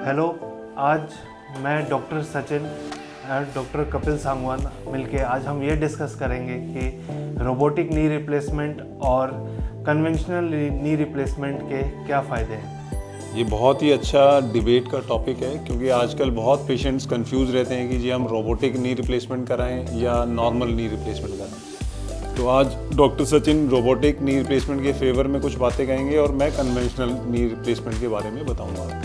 Hello, आज मैं doctor Sachin और डॉक्टर कपिल सांगवान मिलके आज हम ये डिस्कस करेंगे कि रोबोटिक नी रिप्लेसमेंट और कन्वेंशनल नी रिप्लेसमेंट के क्या फ़ायदे हैं। ये बहुत ही अच्छा डिबेट का टॉपिक है क्योंकि आजकल बहुत पेशेंट्स कंफ्यूज रहते हैं कि जी हम रोबोटिक नी रिप्लेसमेंट कराएं या नॉर्मल नी रिप्लेसमेंट कराएं। तो आज doctor Sachin robotic knee replacement के फेवर में कुछ बातें कहेंगे और मैं कन्वेंशनल नी रिप्लेसमेंट के बारे में बताऊंगा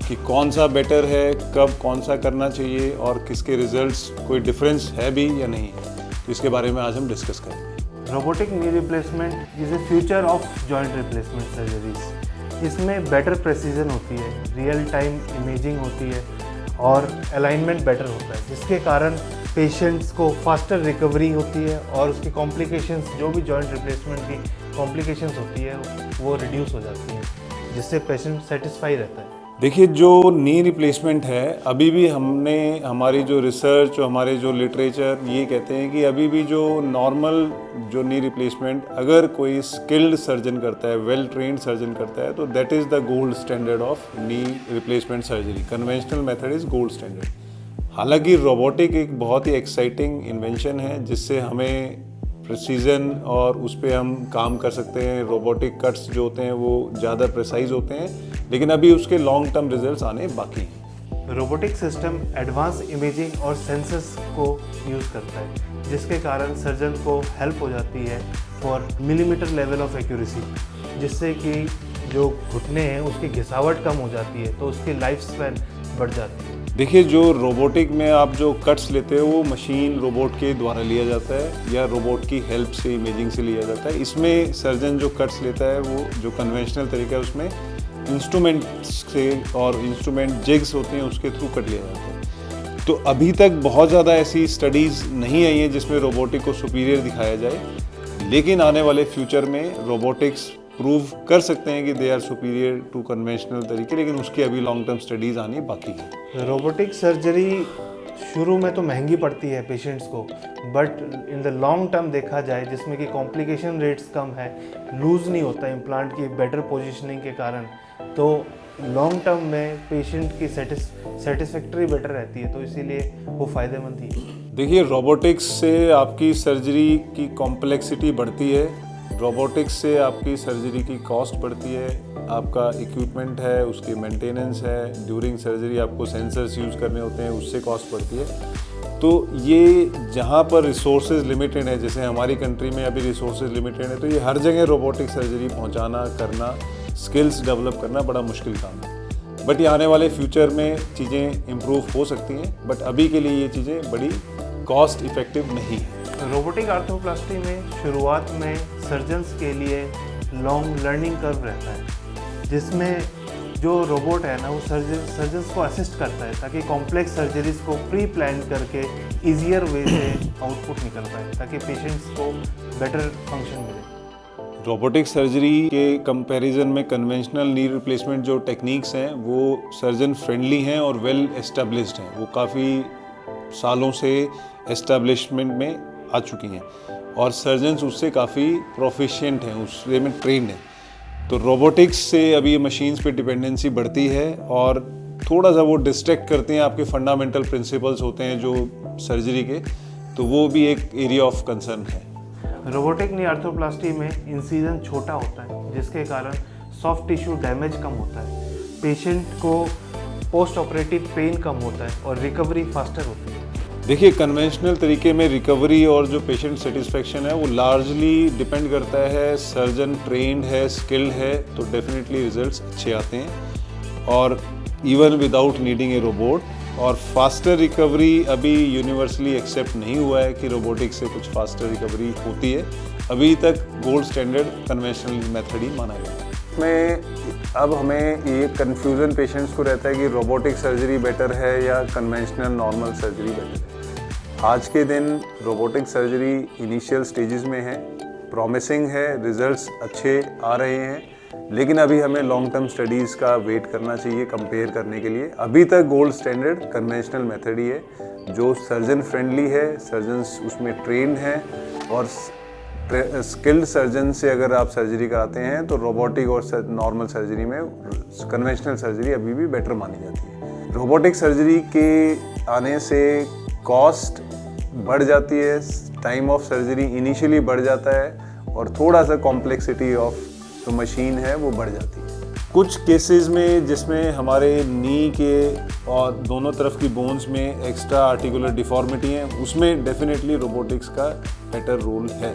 कि कौन सा बेटर है, कब कौन सा करना चाहिए और किसके रिजल्ट्स कोई डिफरेंस है भी या नहीं है। तो इसके बारे में आज हम डिस्कस करेंगे। Robotic knee replacement is a future of joint replacement surgeries. इसमें बेटर प्रेसिजन होती है, रियल टाइम इमेजिंग होती है और अलाइनमेंट बेटर होता है, जिसके कारण पेशेंट्स को फास्टर रिकवरी होती है और उसकी कॉम्प्लिकेशंस, जो भी जॉइंट रिप्लेसमेंट की कॉम्प्लिकेशंस होती है वो रिड्यूस हो जाती है, जिससे पेशेंट सेटिस्फाई रहता है। देखिए, जो नी रिप्लेसमेंट है, अभी भी हमारी जो रिसर्च और हमारे जो लिटरेचर ये कहते हैं कि अभी भी जो नॉर्मल जो नी रिप्लेसमेंट अगर कोई स्किल्ड सर्जन करता है, वेल ट्रेन्ड सर्जन करता है, तो that is the gold standard of knee replacement surgery. Conventional method is gold standard. हालांकि रोबोटिक एक बहुत ही एक्साइटिंग इन्वेंशन है जिससे हमें प्रिसीजन और उस पर हम काम कर सकते हैं। रोबोटिक कट्स जो होते हैं वो ज़्यादा प्रिसाइज होते हैं, लेकिन अभी उसके लॉन्ग टर्म रिजल्ट्स आने बाकी हैं। रोबोटिक सिस्टम एडवांस इमेजिंग और सेंसर्स को यूज़ करता है, जिसके कारण सर्जन को हेल्प हो जाती है for millimetre level of accuracy, जिससे कि जो घुटने हैं उसकी घिसावट कम हो जाती है, तो उसकी लाइफ स्पैन बढ़ जाती है। देखिए, जो रोबोटिक में आप जो कट्स लेते हो वो मशीन रोबोट के द्वारा लिया जाता है या रोबोट की हेल्प से, इमेजिंग से लिया जाता है। इसमें सर्जन जो कट्स लेता है वो जो कन्वेंशनल तरीका है उसमें इंस्ट्रूमेंट से और इंस्ट्रूमेंट जिग्स होते हैं उसके थ्रू कट लिया जाता है। तो अभी तक बहुत ज़्यादा ऐसी स्टडीज़ नहीं आई हैं जिसमें रोबोटिक को सुपीरियर दिखाया जाए, लेकिन आने वाले फ्यूचर में रोबोटिक्स प्रूव कर सकते हैं कि they are superior to conventional तरीके, लेकिन उसकी अभी लॉन्ग टर्म स्टडीज़ आनी बाकी है। रोबोटिक सर्जरी शुरू में तो महंगी पड़ती है पेशेंट्स को, but in the long term देखा जाए, जिसमें कि कॉम्प्लिकेशन रेट्स कम है, लूज़ नहीं होता इम्प्लांट की बेटर पोजीशनिंग के कारण, तो लॉन्ग टर्म में पेशेंट की सेटिस्फैक्टरी बेटर रहती है, तो इसीलिए वो फ़ायदेमंद ही है। देखिए, रोबोटिक्स से आपकी सर्जरी की कॉम्प्लेक्सिटी बढ़ती है, रोबोटिक्स से आपकी सर्जरी की कॉस्ट बढ़ती है, आपका इक्विपमेंट है उसकी मेंटेनेंस है, ड्यूरिंग सर्जरी आपको सेंसर्स यूज़ करने होते हैं, उससे कॉस्ट बढ़ती है। तो ये जहाँ पर रिसोर्सेज लिमिटेड है, जैसे हमारी कंट्री में अभी रिसोर्सेज लिमिटेड है, तो ये हर जगह रोबोटिक सर्जरी पहुँचाना, करना, स्किल्स डेवलप करना बड़ा मुश्किल काम है। बट ये आने वाले फ्यूचर में चीज़ें इम्प्रूव हो सकती हैं, बट अभी के लिए ये चीज़ें बड़ी कॉस्ट इफ़ेक्टिव नहीं है। रोबोटिक आर्थ्रोप्लास्टी में शुरुआत में सर्जन्स के लिए लॉन्ग लर्निंग कर्व रहता है, जिसमें जो रोबोट है ना वो सर्जन्स को असिस्ट करता है ताकि कॉम्प्लेक्स सर्जरीज को प्री प्लान करके ईजियर वे से आउटपुट निकल पाए, ताकि पेशेंट्स को बेटर फंक्शन मिले। रोबोटिक सर्जरी के कंपैरिजन में कन्वेंशनल नी रिप्लेसमेंट जो टेक्निक्स हैं वो सर्जन फ्रेंडली हैं और वेल एस्टेब्लिश्ड हैं। वो काफ़ी सालों से एस्टेब्लिशमेंट में आ चुकी हैं और सर्जन्स उससे काफ़ी प्रोफिशिएंट हैं, उससे में ट्रेंड हैं। तो रोबोटिक्स से अभी मशीन्स पे डिपेंडेंसी बढ़ती है और थोड़ा सा वो डिस्ट्रैक्ट करते हैं आपके फंडामेंटल प्रिंसिपल्स होते हैं जो सर्जरी के, तो वो भी एक एरिया ऑफ कंसर्न है। रोबोटिक नी आर्थ्रोप्लास्टी में इंसिजन छोटा होता है, जिसके कारण सॉफ्ट टिश्यू डैमेज कम होता है, पेशेंट को पोस्ट ऑपरेटिव पेन कम होता है और रिकवरी फास्टर होती है। देखिए, कन्वेंशनल तरीके में रिकवरी और जो पेशेंट सेटिस्फेक्शन है वो लार्जली डिपेंड करता है, सर्जन ट्रेंड है, स्किल्ड है, तो डेफिनेटली रिजल्ट्स अच्छे आते हैं और even without needing a robot. और फास्टर रिकवरी अभी यूनिवर्सली एक्सेप्ट नहीं हुआ है कि रोबोटिक से कुछ फास्टर रिकवरी होती है। अभी तक गोल्ड स्टैंडर्ड कन्वेंशनल मेथड ही माना गया है। इसमें अब हमें ये कन्फ्यूज़न पेशेंट्स को रहता है कि रोबोटिक सर्जरी बेटर है या कन्वेंशनल नॉर्मल सर्जरी बेटर है। आज के दिन रोबोटिक सर्जरी इनिशियल स्टेजेस में है, प्रॉमिसिंग है, रिजल्ट्स अच्छे आ रहे हैं, लेकिन अभी हमें लॉन्ग टर्म स्टडीज़ का वेट करना चाहिए कंपेयर करने के लिए। अभी तक गोल्ड स्टैंडर्ड कन्वेंशनल मेथड ही है जो सर्जन फ्रेंडली है, सर्जन्स उसमें ट्रेंड हैं और स्किल्ड सर्जन से अगर आप सर्जरी कराते हैं तो रोबोटिक और नॉर्मल सर्जरी में कन्वेंशनल सर्जरी अभी भी बेटर मानी जाती है। रोबोटिक सर्जरी के आने से कॉस्ट बढ़ जाती है, टाइम ऑफ सर्जरी इनिशियली बढ़ जाता है और थोड़ा सा कॉम्प्लेक्सिटी ऑफ जो मशीन है वो बढ़ जाती है। कुछ केसेस में जिसमें हमारे नी के और दोनों तरफ की बोन्स में एक्स्ट्रा आर्टिकुलर डिफॉर्मिटी है, उसमें डेफिनेटली रोबोटिक्स का बेटर रोल है।